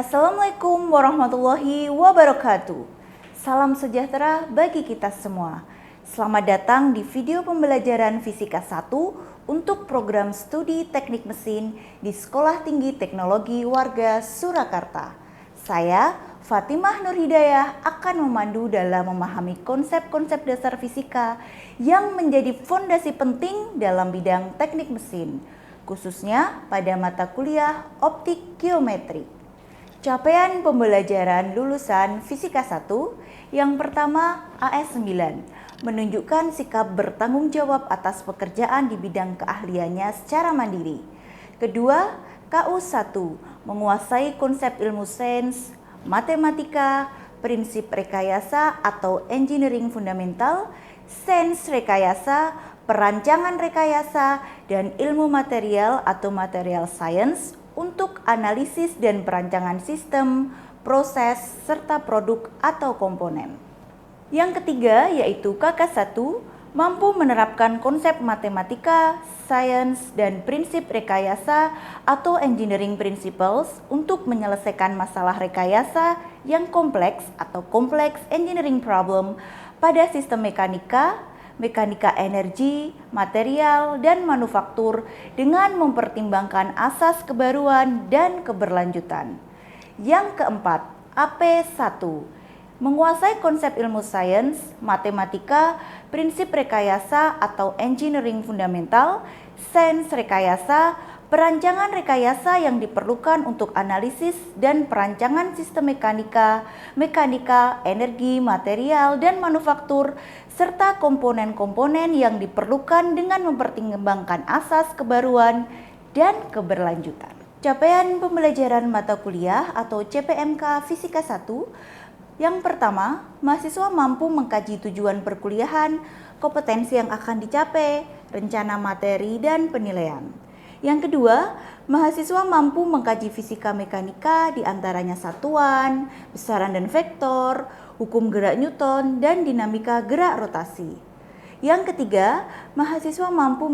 Assalamualaikum warahmatullahi wabarakatuh. Salam sejahtera bagi kita semua. Selamat datang di video pembelajaran Fisika 1 untuk program studi teknik mesin di Sekolah Tinggi Teknologi Warga Surakarta. Saya, Fatimah Nur Hidayah, akan memandu dalam memahami konsep-konsep dasar fisika yang menjadi fondasi penting dalam bidang teknik mesin, khususnya pada mata kuliah optik geometri. Capaian pembelajaran lulusan Fisika 1 yang pertama AS9 menunjukkan sikap bertanggung jawab atas pekerjaan di bidang keahliannya secara mandiri. Kedua, KU1 menguasai konsep ilmu sains, matematika, prinsip rekayasa atau engineering fundamental, sains rekayasa, perancangan rekayasa, dan ilmu material atau material science untuk analisis dan perancangan sistem, proses, serta produk atau komponen. Yang ketiga yaitu KK1 mampu menerapkan konsep matematika, sains, dan prinsip rekayasa atau engineering principles untuk menyelesaikan masalah rekayasa yang kompleks atau complex engineering problem pada sistem mekanika, mekanika energi, material, dan manufaktur dengan mempertimbangkan asas kebaruan dan keberlanjutan. Yang keempat, AP1 menguasai konsep ilmu sains, matematika, prinsip rekayasa atau engineering fundamental, sains rekayasa, perancangan rekayasa yang diperlukan untuk analisis dan perancangan sistem mekanika, mekanika, energi, material, dan manufaktur, serta komponen-komponen yang diperlukan dengan mempertimbangkan asas kebaruan dan keberlanjutan. Capaian pembelajaran mata kuliah atau CPMK Fisika 1 yang pertama, mahasiswa mampu mengkaji tujuan perkuliahan, kompetensi yang akan dicapai, rencana materi, dan penilaian. Yang kedua, mahasiswa mampu mengkaji fisika mekanika diantaranya satuan, besaran dan vektor, hukum gerak Newton, dan dinamika gerak rotasi. Yang ketiga, mahasiswa mampu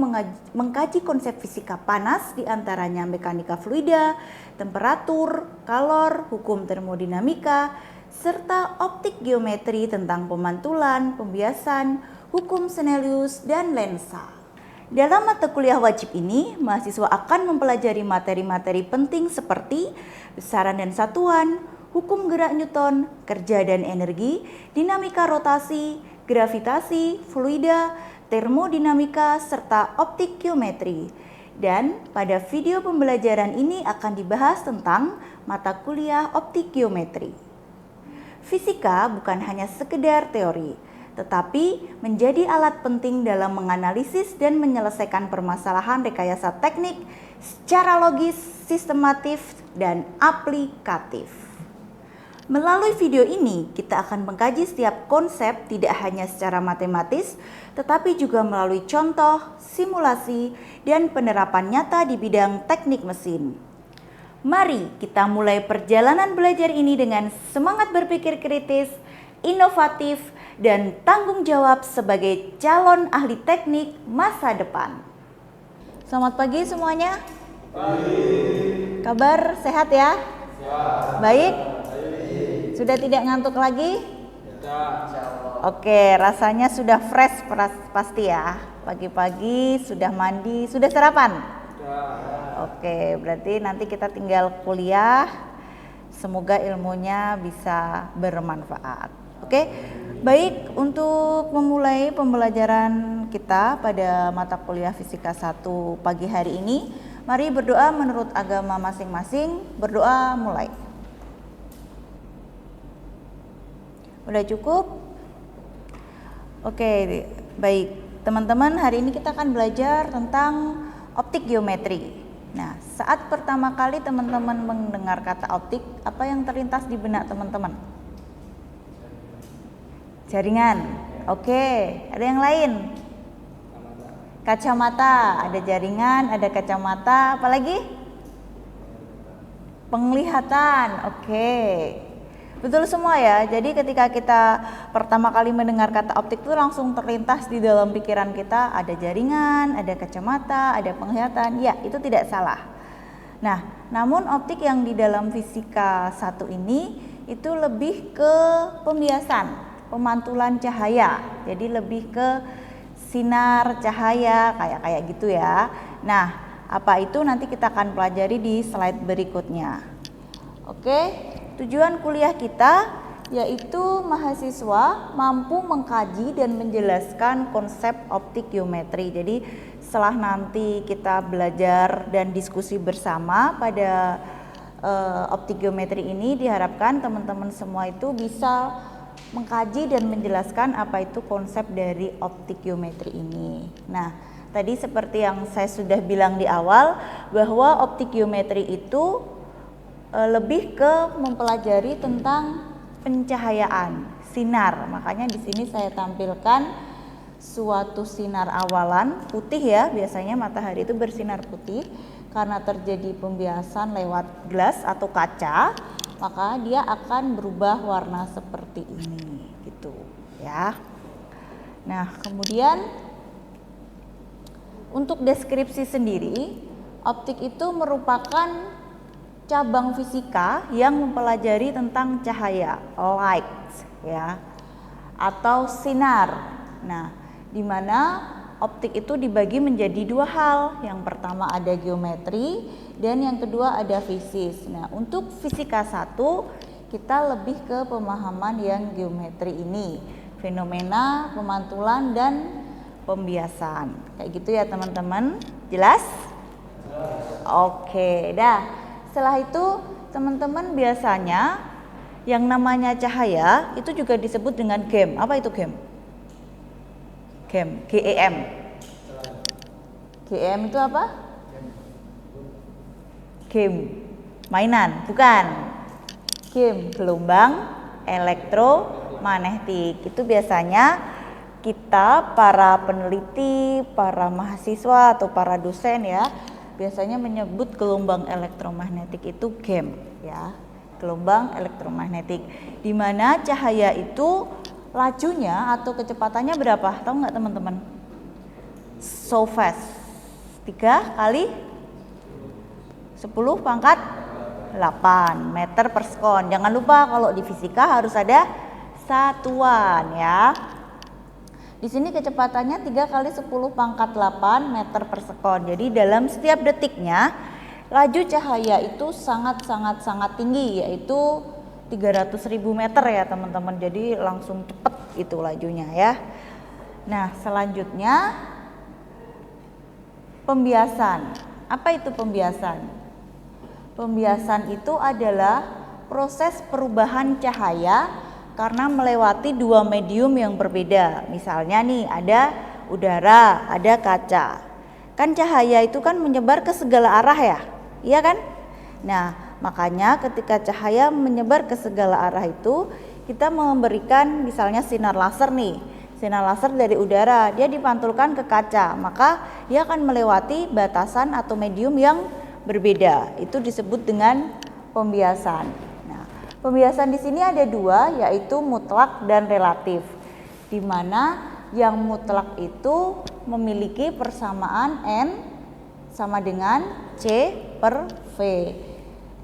mengkaji konsep fisika panas diantaranya mekanika fluida, temperatur, kalor, hukum termodinamika, serta optik geometri tentang pemantulan, pembiasan, hukum Snellius, dan lensa. Dalam mata kuliah wajib ini, mahasiswa akan mempelajari materi-materi penting seperti besaran dan satuan, hukum gerak Newton, kerja dan energi, dinamika rotasi, gravitasi, fluida, termodinamika, serta optik geometri. Dan pada video pembelajaran ini akan dibahas tentang mata kuliah optik geometri. Fisika bukan hanya sekedar teori, tetapi menjadi alat penting dalam menganalisis dan menyelesaikan permasalahan rekayasa teknik secara logis, sistematis, dan aplikatif. Melalui video ini, kita akan mengkaji setiap konsep tidak hanya secara matematis, tetapi juga melalui contoh, simulasi, dan penerapan nyata di bidang teknik mesin. Mari kita mulai perjalanan belajar ini dengan semangat berpikir kritis, inovatif, dan tanggung jawab sebagai calon ahli teknik masa depan. Selamat pagi semuanya. Pagi. Kabar sehat ya? Sehat. Baik? Baik. Sudah tidak ngantuk lagi? Tidak. Oke, rasanya sudah fresh pasti ya. Pagi-pagi sudah mandi, sudah sarapan? Sudah. Oke, berarti nanti kita tinggal kuliah. Semoga ilmunya bisa bermanfaat. Oke, baik, untuk memulai pembelajaran kita pada mata kuliah Fisika 1 pagi hari ini, mari berdoa menurut agama masing-masing. Berdoa mulai. Udah cukup? Oke, baik. Teman-teman, hari ini kita akan belajar tentang optik geometri. Nah, saat pertama kali teman-teman mendengar kata optik, apa yang terlintas di benak teman-teman? Jaringan. Oke, ada yang lain? Kacamata. Ada jaringan, ada kacamata. Apalagi? Penglihatan. Oke. Betul semua ya. Jadi ketika kita pertama kali mendengar kata optik itu langsung terlintas di dalam pikiran kita ada jaringan, ada kacamata, ada penglihatan. Ya, itu tidak salah. Nah, namun optik yang di dalam fisika 1 ini itu lebih ke pembiasan, pemantulan cahaya. Jadi lebih ke sinar cahaya kayak gitu ya. Nah, apa itu nanti kita akan pelajari di slide berikutnya. Oke, tujuan kuliah kita yaitu mahasiswa mampu mengkaji dan menjelaskan konsep optik geometri. Jadi setelah nanti kita belajar dan diskusi bersama pada optik geometri ini, diharapkan teman-teman semua itu bisa mengkaji dan menjelaskan apa itu konsep dari optik geometri ini. Nah, tadi seperti yang saya sudah bilang di awal bahwa optik geometri itu lebih ke mempelajari tentang pencahayaan, sinar. Makanya di sini saya tampilkan suatu sinar awalan putih ya. Biasanya matahari itu bersinar putih karena terjadi pembiasan lewat gelas atau kaca, maka dia akan berubah warna seperti ini gitu ya. Nah, kemudian untuk deskripsi sendiri, optik itu merupakan cabang fisika yang mempelajari tentang cahaya, light ya, atau sinar. Nah, di mana optik itu dibagi menjadi dua hal. Yang pertama ada geometri dan yang kedua ada fisis. Nah, untuk fisika 1 kita lebih ke pemahaman yang geometri ini, fenomena, pemantulan dan pembiasan. Kayak gitu ya teman-teman. Jelas? Oke, dah. Setelah itu teman-teman biasanya yang namanya cahaya itu juga disebut dengan GEM. Apa itu GEM? GEM, GEM. GEM itu apa? Game, mainan, bukan. Game, gelombang elektromagnetik. Itu biasanya kita para peneliti, para mahasiswa atau para dosen ya, biasanya menyebut gelombang elektromagnetik itu GEM ya, gelombang elektromagnetik, di mana cahaya itu lajunya atau kecepatannya berapa? Tahu nggak teman-teman? So fast, 3 kali 10 pangkat 8 meter per sekon. Jangan lupa kalau di fisika harus ada satuan ya. Di sini kecepatannya 3 kali 10 pangkat 8 meter per sekon. Jadi dalam setiap detiknya laju cahaya itu sangat tinggi, yaitu 300.000 meter ya teman-teman. Jadi langsung cepet itu lajunya ya. Nah, selanjutnya pembiasan. Apa itu pembiasan? Pembiasan itu adalah proses perubahan cahaya karena melewati dua medium yang berbeda. Misalnya nih ada udara, ada kaca. Kan cahaya itu kan menyebar ke segala arah ya, iya kan? Nah, makanya ketika cahaya menyebar ke segala arah itu, kita memberikan misalnya sinar laser nih. Sinar laser dari udara, dia dipantulkan ke kaca, maka dia akan melewati batasan atau medium yang berbeda. Itu disebut dengan pembiasan. Pembiasan di sini ada dua, yaitu mutlak dan relatif, di mana yang mutlak itu memiliki persamaan N sama dengan C per V.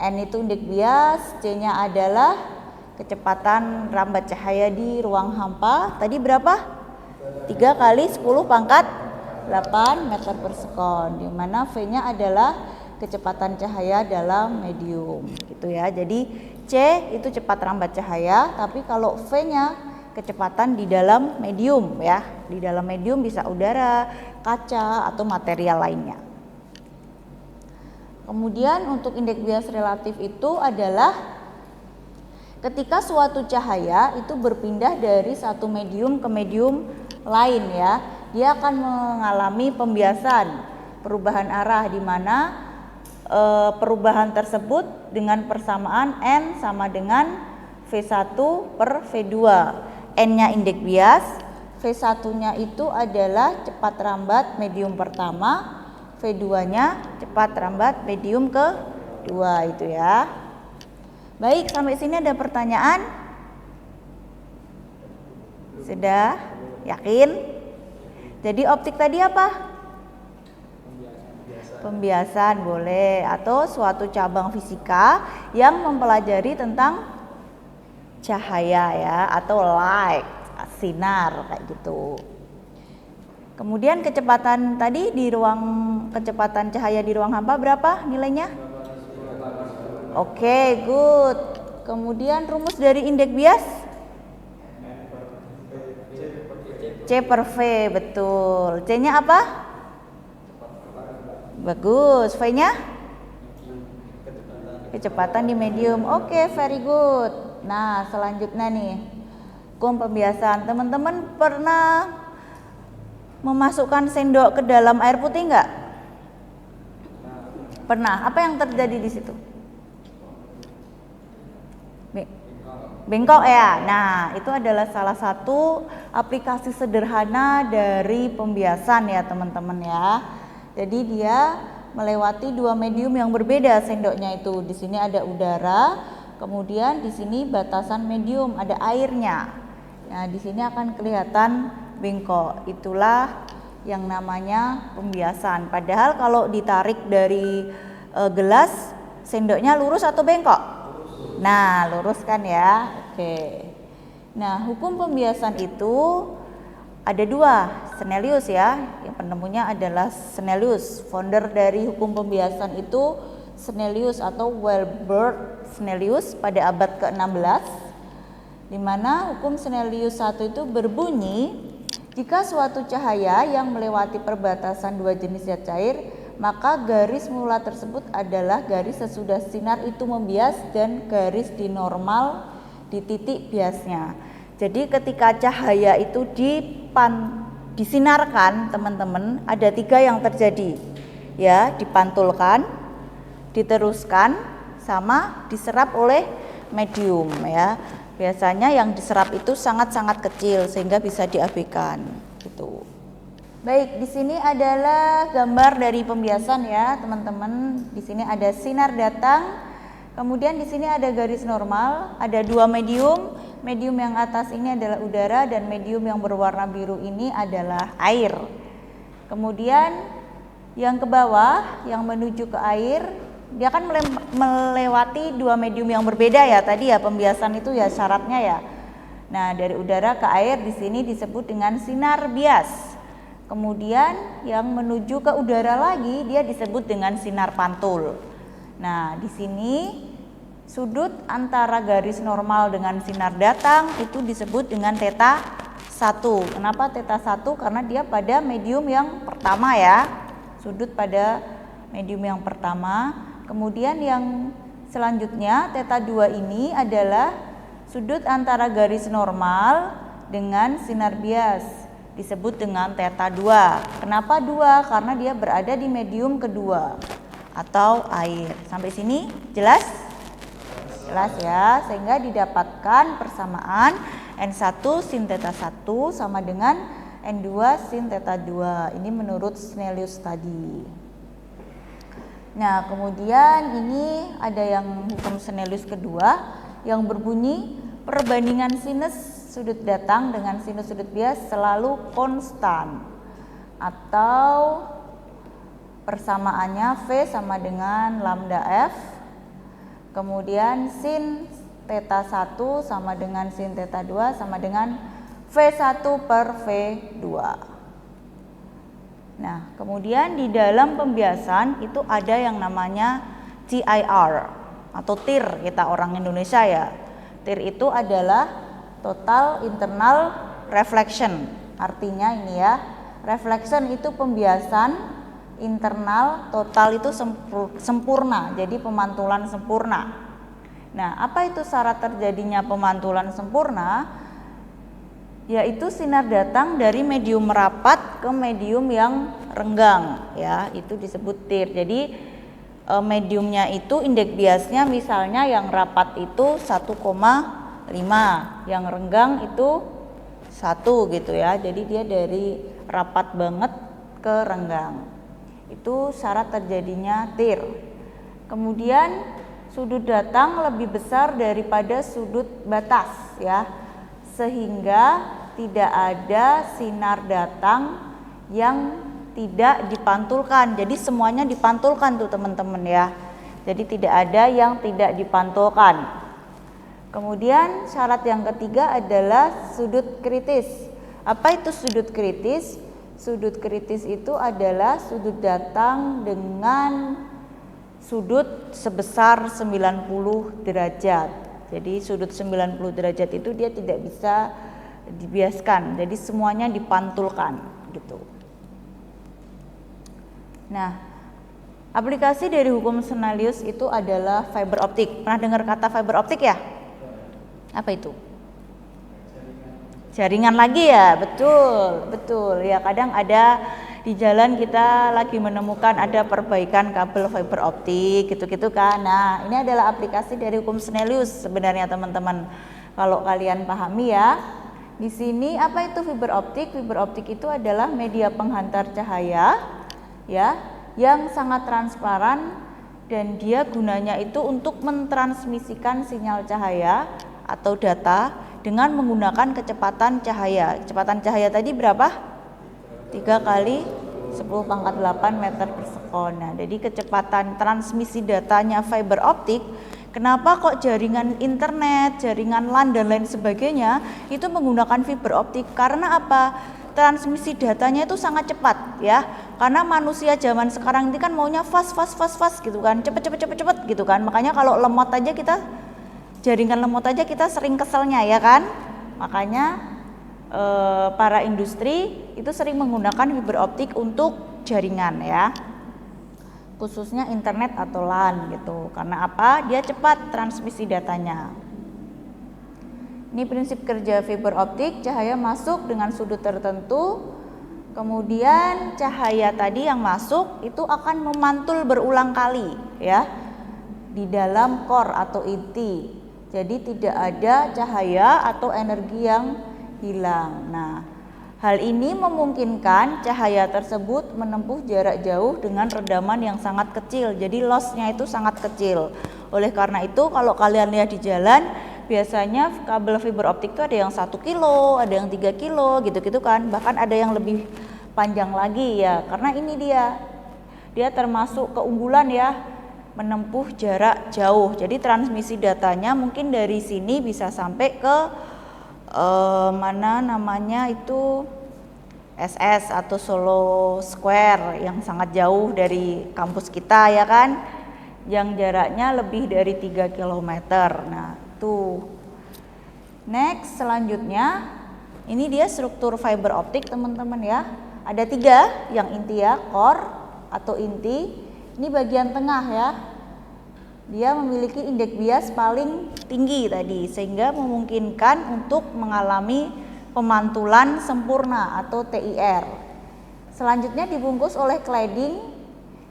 N itu indeks bias, C-nya adalah kecepatan rambat cahaya di ruang hampa. Tadi berapa? 3 kali 10 pangkat 8 meter per sekon, di mana V-nya adalah kecepatan cahaya dalam medium gitu ya. Jadi C itu cepat rambat cahaya, tapi kalau V-nya kecepatan di dalam medium ya. Di dalam medium bisa udara, kaca atau material lainnya. Kemudian untuk indeks bias relatif itu adalah ketika suatu cahaya itu berpindah dari satu medium ke medium lain ya. Dia akan mengalami pembiasan, perubahan arah, di mana perubahan tersebut dengan persamaan N sama dengan V1 per V2. N-nya indeks bias, V1-nya itu adalah cepat rambat medium pertama, V2-nya cepat rambat medium kedua itu ya. Baik, sampai sini ada pertanyaan? Sudah? Yakin? Jadi optik tadi apa? Pembiasan boleh, atau suatu cabang fisika yang mempelajari tentang cahaya ya, atau light, sinar kayak gitu. Kemudian kecepatan tadi kecepatan cahaya di ruang hampa berapa nilainya? Oke, good. Kemudian rumus dari indeks bias? C per V, betul. C-nya apa? Bagus. V-nya? Kecepatan di medium. Oke, very good. Nah, selanjutnya nih, hukum pembiasan. Teman-teman pernah memasukkan sendok ke dalam air putih enggak? Pernah. Apa yang terjadi di situ? Bengkok ya. Nah, itu adalah salah satu aplikasi sederhana dari pembiasan ya, teman-teman ya. Jadi dia melewati dua medium yang berbeda sendoknya itu. Di sini ada udara, kemudian di sini batasan medium ada airnya. Nah, di sini akan kelihatan bengkok. Itulah yang namanya pembiasan. Padahal kalau ditarik dari gelas, sendoknya lurus atau bengkok? Nah, lurus kan ya. Oke. Nah, hukum pembiasan itu ada dua, Snellius ya. Yang penemunya adalah Snellius. Founder dari hukum pembiasan itu Snellius atau Wilbert Snellius pada abad ke-16. Di mana hukum Snellius 1 itu berbunyi, jika suatu cahaya yang melewati perbatasan dua jenis zat cair, maka garis mula tersebut adalah garis sesudah sinar itu membias dan garis di normal di titik biasnya. Jadi ketika cahaya itu disinarkan, teman-teman, ada tiga yang terjadi. Ya, dipantulkan, diteruskan, sama diserap oleh medium ya. Biasanya yang diserap itu sangat-sangat kecil sehingga bisa diabaikan gitu. Baik, di sini adalah gambar dari pembiasan ya, teman-teman. Di sini ada sinar datang. Kemudian di sini ada garis normal, ada dua medium. Medium yang atas ini adalah udara dan medium yang berwarna biru ini adalah air. Kemudian yang ke bawah yang menuju ke air, dia akan melewati dua medium yang berbeda ya. Tadi ya pembiasan itu ya syaratnya ya. Nah, dari udara ke air di sini disebut dengan sinar bias. Kemudian yang menuju ke udara lagi dia disebut dengan sinar pantul. Nah, di sini sudut antara garis normal dengan sinar datang itu disebut dengan θ1. Kenapa θ1? Karena dia pada medium yang pertama ya. Sudut pada medium yang pertama. Kemudian yang selanjutnya θ2 ini adalah sudut antara garis normal dengan sinar bias. Disebut dengan θ2. Kenapa 2? Karena dia berada di medium kedua atau air. Sampai sini jelas? Jelas ya, sehingga didapatkan persamaan N1 sin θ1 sama dengan N2 sin θ2. Ini menurut Snellius tadi. Nah, kemudian ini ada yang hukum Snellius kedua yang berbunyi perbandingan sinus sudut datang dengan sinus sudut bias selalu konstan, atau persamaannya V sama dengan lambda F. Kemudian sin θ1 sama dengan sin θ2 sama dengan V1 per V2. Nah, kemudian di dalam pembiasan itu ada yang namanya TIR atau TIR, kita orang Indonesia ya. TIR itu adalah total internal reflection. Artinya ini ya, reflection itu pembiasan internal, total itu sempurna, jadi pemantulan sempurna. Nah, apa itu syarat terjadinya pemantulan sempurna? Yaitu sinar datang dari medium merapat ke medium yang renggang ya, itu disebut TIR. Jadi mediumnya itu indeks biasnya misalnya yang rapat itu 1,5, yang renggang itu 1 gitu ya. Jadi dia dari rapat banget ke renggang. Itu syarat terjadinya TIR. Kemudian sudut datang lebih besar daripada sudut batas ya, sehingga tidak ada sinar datang yang tidak dipantulkan. Jadi semuanya dipantulkan tuh teman-teman ya. Jadi tidak ada yang tidak dipantulkan. Kemudian syarat yang ketiga adalah sudut kritis. Apa itu sudut kritis? Sudut kritis itu adalah sudut datang dengan sudut sebesar 90 derajat. Jadi sudut 90 derajat itu dia tidak bisa dibiaskan. Jadi semuanya dipantulkan gitu. Nah, aplikasi dari hukum Snellius itu adalah fiber optik. Pernah dengar kata fiber optik ya? Apa itu? Jaringan lagi ya, betul ya. Kadang ada di jalan kita lagi menemukan ada perbaikan kabel fiber optik gitu-gitu kan. Nah, ini adalah aplikasi dari hukum Snellius sebenarnya teman-teman. Kalau kalian pahami ya. Di sini apa itu fiber optik? Fiber optik itu adalah media penghantar cahaya ya, yang sangat transparan dan dia gunanya itu untuk mentransmisikan sinyal cahaya atau data dengan menggunakan kecepatan cahaya. Kecepatan cahaya tadi berapa? 3 kali 10⁸ meter per sekon. Nah, jadi kecepatan transmisi datanya fiber optik. Kenapa kok jaringan internet, jaringan LAN dan lain sebagainya itu menggunakan fiber optik? Karena apa? Transmisi datanya itu sangat cepat ya. Karena manusia zaman sekarang ini kan maunya fast gitu kan. Cepet gitu kan. Makanya kalau lemot aja kita jaringan lemot aja kita sering keselnya ya kan. Makanya para industri itu sering menggunakan fiber optik untuk jaringan ya, khususnya internet atau LAN gitu. Karena apa? Dia cepat transmisi datanya. Ini prinsip kerja fiber optik. Cahaya masuk dengan sudut tertentu, kemudian cahaya tadi yang masuk itu akan memantul berulang kali ya di dalam core atau inti. Jadi tidak ada cahaya atau energi yang hilang. Nah, hal ini memungkinkan cahaya tersebut menempuh jarak jauh dengan redaman yang sangat kecil. Jadi loss-nya itu sangat kecil. Oleh karena itu kalau kalian lihat di jalan, biasanya kabel fiber optik itu ada yang 1 kilo, ada yang 3 kilo gitu-gitu kan. Bahkan ada yang lebih panjang lagi ya. Karena ini dia termasuk keunggulan ya, menempuh jarak jauh. Jadi transmisi datanya mungkin dari sini bisa sampai ke mana namanya itu SS atau Solo Square yang sangat jauh dari kampus kita ya kan, yang jaraknya lebih dari 3 km. Nah tuh. Next selanjutnya ini dia struktur fiber optik teman-teman ya. Ada 3 yang inti ya, core atau inti. Ini bagian tengah ya, dia memiliki indeks bias paling tinggi tadi sehingga memungkinkan untuk mengalami pemantulan sempurna atau TIR. Selanjutnya dibungkus oleh cladding,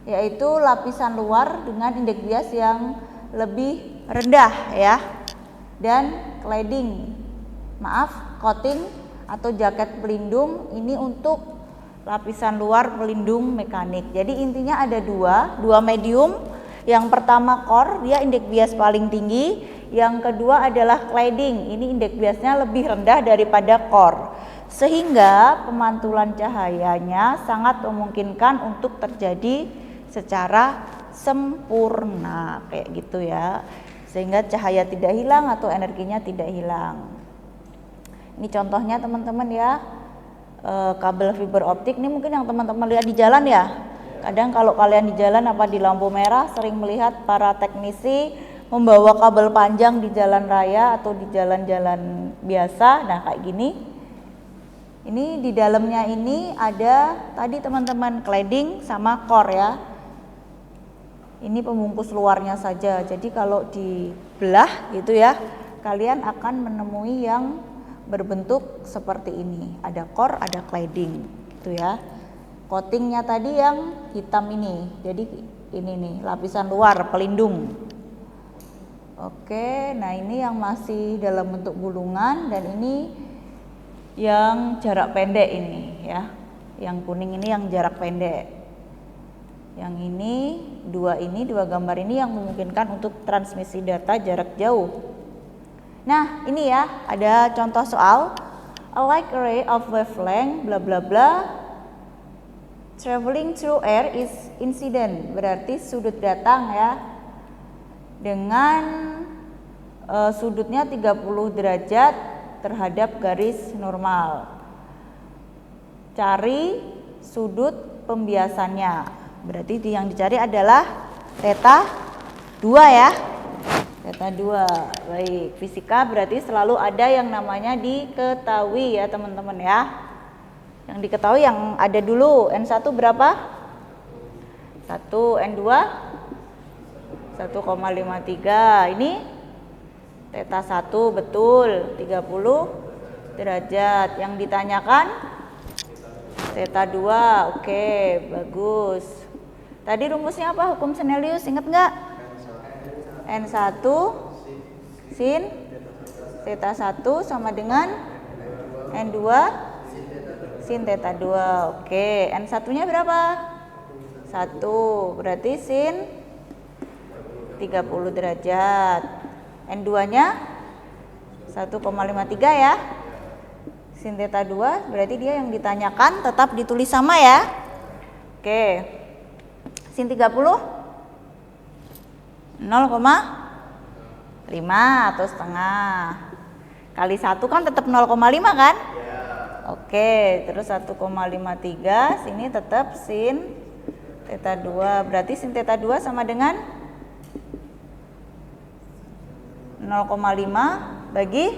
yaitu lapisan luar dengan indeks bias yang lebih rendah ya, dan coating atau jaket pelindung ini untuk lapisan luar pelindung mekanik. Jadi intinya ada dua medium. Yang pertama core, dia indeks bias paling tinggi. Yang kedua adalah cladding, ini indeks biasnya lebih rendah daripada core, sehingga pemantulan cahayanya sangat memungkinkan untuk terjadi secara sempurna kayak gitu ya, sehingga cahaya tidak hilang atau energinya tidak hilang. Ini contohnya teman-teman ya, kabel fiber optik. Ini mungkin yang teman-teman lihat di jalan ya. Kadang kalau kalian di jalan apa di lampu merah sering melihat para teknisi membawa kabel panjang di jalan raya atau di jalan-jalan biasa. Nah kayak gini. Ini di dalamnya ini ada tadi teman-teman cladding sama core ya. Ini pembungkus luarnya saja. Jadi kalau dibelah gitu ya, kalian akan menemui yang berbentuk seperti ini. Ada core, ada cladding gitu ya. Coatingnya tadi yang hitam ini, jadi ini nih lapisan luar pelindung. Oke, nah ini yang masih dalam bentuk gulungan dan ini yang jarak pendek ini ya. Yang kuning ini yang jarak pendek. Yang ini dua gambar ini yang memungkinkan untuk transmisi data jarak jauh. Nah ini ya ada contoh soal, a light array of wavelength bla bla bla Traveling through air is incident, berarti sudut datang ya. Dengan sudutnya 30 derajat terhadap garis normal. Cari sudut pembiasannya. Berarti yang dicari adalah theta 2 ya. Theta 2. Baik, fisika berarti selalu ada yang namanya diketahui ya teman-teman ya. Yang diketahui yang ada dulu. N1 berapa? 1, N2 1,53. Ini theta 1 betul 30 derajat. Yang ditanyakan theta 2. Oke, bagus. Tadi rumusnya apa? Hukum Snellius, ingat nggak? N1 sin theta 1 sama dengan N2 sin theta 2. Oke, N1-nya berapa? 1. Berarti sin 30 derajat. N2-nya 1,53 ya. Sin theta 2 berarti dia yang ditanyakan tetap ditulis sama ya. Oke. Sin 30 0,5 atau setengah. Kali 1 kan tetap 0,5 kan? Oke, terus 1,53 sini tetap sin theta 2. Berarti sin theta 2 sama dengan 0,5 bagi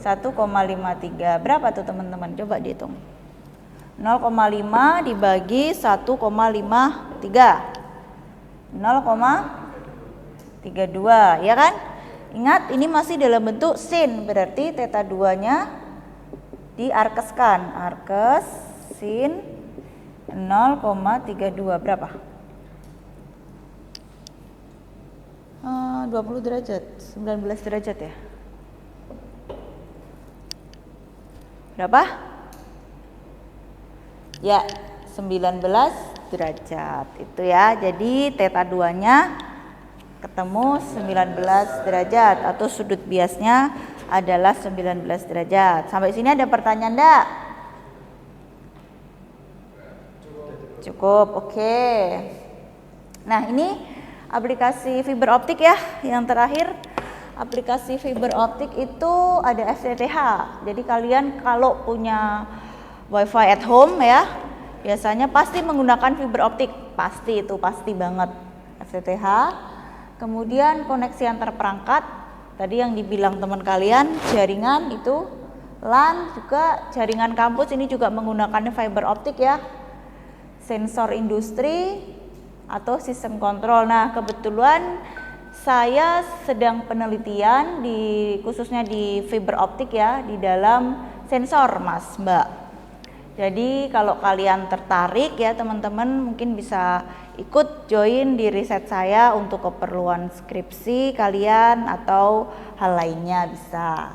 1,53. Berapa tuh teman-teman? Coba dihitung. 0,5 dibagi 1,53. 0,32 ya kan? Ingat ini masih dalam bentuk sin, berarti theta 2-nya diarkeskan. Arkes sin 0,32 berapa? 20 derajat, 19 derajat ya. Berapa? Ya, 19 derajat itu ya. Jadi theta 2-nya ketemu 19 derajat atau sudut biasnya adalah 19 derajat. Sampai sini ada pertanyaan enggak? Cukup, oke. Nah, ini aplikasi fiber optik ya. Yang terakhir, aplikasi fiber optik itu ada FTTH. Jadi kalian kalau punya WiFi at home ya, biasanya pasti menggunakan fiber optik. Pasti itu, pasti banget. FTTH. Kemudian koneksi antar perangkat, tadi yang dibilang teman kalian, jaringan itu LAN, juga jaringan kampus ini juga menggunakan fiber optik ya. Sensor industri atau sistem kontrol. Nah, kebetulan saya sedang penelitian khususnya di fiber optik ya, di dalam sensor Mas Mbak. Jadi kalau kalian tertarik ya teman-teman, mungkin bisa ikut join di riset saya untuk keperluan skripsi kalian atau hal lainnya bisa.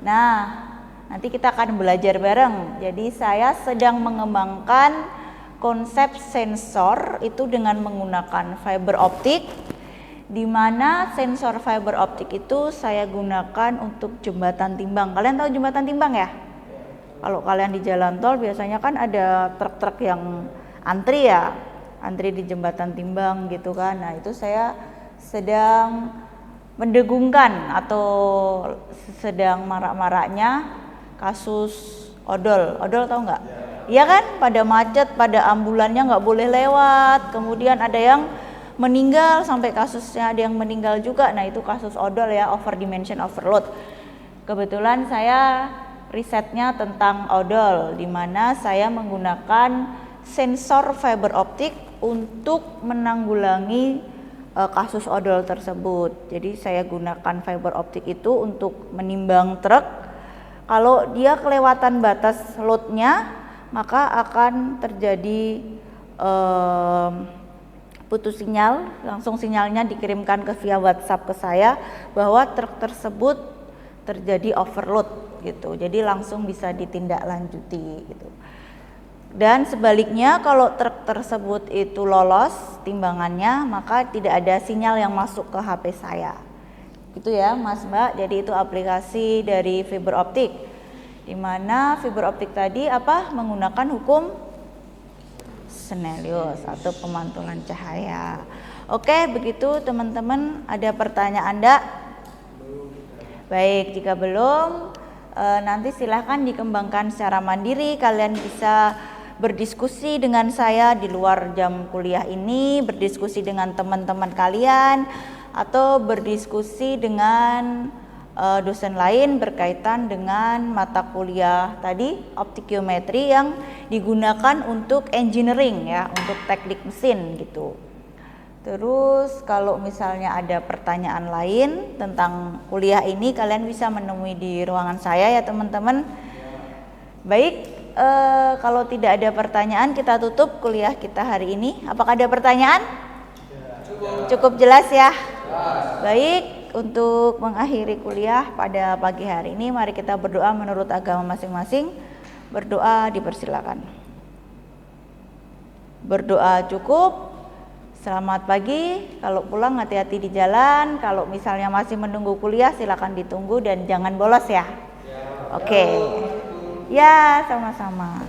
Nah, nanti kita akan belajar bareng. Jadi saya sedang mengembangkan konsep sensor itu dengan menggunakan fiber optik, di mana sensor fiber optik itu saya gunakan untuk jembatan timbang. Kalian tahu jembatan timbang ya? Kalau kalian di jalan tol biasanya kan ada truk-truk yang antri ya, antri di jembatan timbang gitu kan. Nah, itu saya sedang mendegungkan atau sedang marak-maraknya kasus odol. Odol tahu nggak? Iya kan, pada macet, pada ambulannya nggak boleh lewat. Kemudian ada yang meninggal, sampai kasusnya ada yang meninggal juga. Nah, itu kasus odol ya, overdimension overload. Kebetulan saya risetnya tentang odol, di mana saya menggunakan sensor fiber optik untuk menanggulangi kasus odol tersebut. Jadi saya gunakan fiber optik itu untuk menimbang truk. Kalau dia kelewatan batas loadnya, maka akan terjadi putus sinyal, langsung sinyalnya dikirimkan via WhatsApp ke saya bahwa truk tersebut terjadi overload gitu. Jadi langsung bisa ditindaklanjuti gitu. Dan sebaliknya kalau truk tersebut itu lolos timbangannya, maka tidak ada sinyal yang masuk ke HP saya. Itu ya Mas Mbak. Jadi itu aplikasi dari fiber optik. Di mana fiber optik tadi menggunakan hukum Snellius atau pemantulan cahaya. Oke, begitu teman-teman. Ada pertanyaan enggak? Baik, jika belum, nanti silahkan dikembangkan secara mandiri. Kalian bisa berdiskusi dengan saya di luar jam kuliah ini, berdiskusi dengan teman-teman kalian, atau berdiskusi dengan dosen lain berkaitan dengan mata kuliah tadi, optikometri yang digunakan untuk engineering ya, untuk teknik mesin gitu. Terus kalau misalnya ada pertanyaan lain tentang kuliah ini, kalian bisa menemui di ruangan saya ya teman-teman. Baik, kalau tidak ada pertanyaan kita tutup kuliah kita hari ini. Apakah ada pertanyaan? Cukup jelas ya? Baik, untuk mengakhiri kuliah pada pagi hari ini, mari kita berdoa menurut agama masing-masing. Berdoa dipersilakan. Berdoa cukup. Selamat pagi, kalau pulang hati-hati di jalan, kalau misalnya masih menunggu kuliah silakan ditunggu dan jangan bolos ya. Oke. Ya, sama-sama.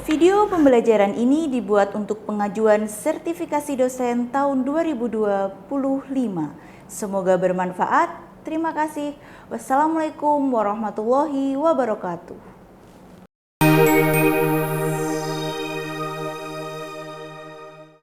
Video pembelajaran ini dibuat untuk pengajuan sertifikasi dosen tahun 2025. Semoga bermanfaat. Terima kasih. Wassalamualaikum warahmatullahi wabarakatuh.